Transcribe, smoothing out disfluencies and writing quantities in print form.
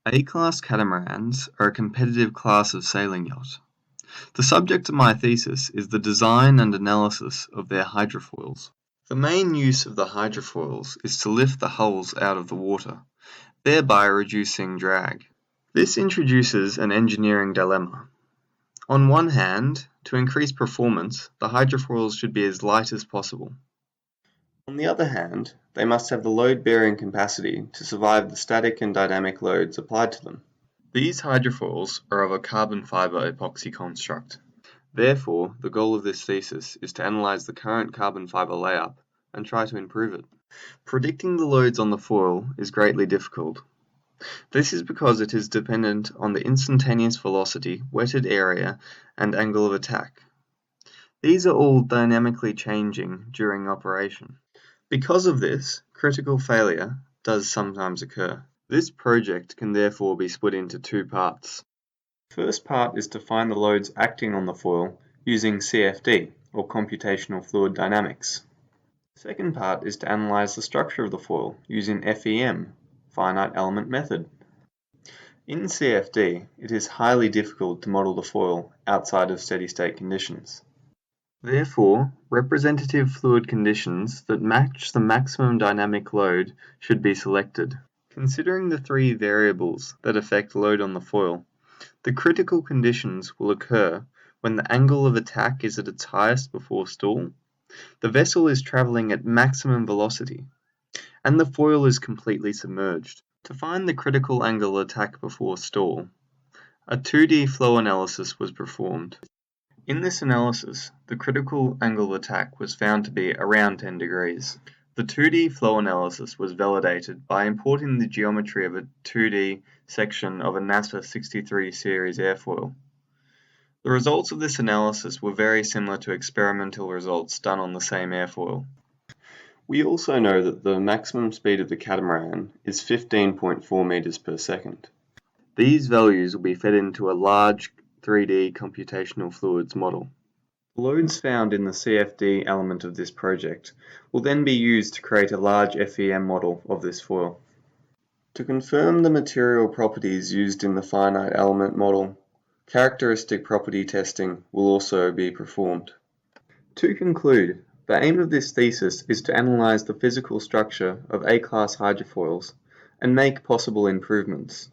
A-class catamarans are a competitive class of sailing yacht. The subject of my thesis is the design and analysis of their hydrofoils. The main use of the hydrofoils is to lift the hulls out of the water, thereby reducing drag. This introduces an engineering dilemma. On one hand, to increase performance, the hydrofoils should be as light as possible. On the other hand, they must have the load-bearing capacity to survive the static and dynamic loads applied to them. These hydrofoils are of a carbon fiber epoxy construct. Therefore, the goal of this thesis is to analyze the current carbon fiber layup and try to improve it. Predicting the loads on the foil is greatly difficult. This is because it is dependent on the instantaneous velocity, wetted area, and angle of attack. These are all dynamically changing during operation. Because of this, critical failure does sometimes occur. This project can therefore be split into two parts. The first part is to find the loads acting on the foil using CFD, or computational fluid dynamics. The second part is to analyze the structure of the foil using FEM, finite element method. In CFD, it is highly difficult to model the foil outside of steady-state conditions. Therefore, representative fluid conditions that match the maximum dynamic load should be selected. Considering the three variables that affect load on the foil, the critical conditions will occur when the angle of attack is at its highest before stall, the vessel is traveling at maximum velocity, and the foil is completely submerged. To find the critical angle of attack before stall, a 2D flow analysis was performed. In this analysis, the critical angle of attack was found to be around 10 degrees. The 2D flow analysis was validated by importing the geometry of a 2D section of a NASA 63 series airfoil. The results of this analysis were very similar to experimental results done on the same airfoil. We also know that the maximum speed of the catamaran is 15.4 meters per second. These values will be fed into a large 3D computational fluids model. The loads found in the CFD element of this project will then be used to create a large FEM model of this foil. To confirm the material properties used in the finite element model, characteristic property testing will also be performed. To conclude, the aim of this thesis is to analyze the physical structure of A-class hydrofoils and make possible improvements.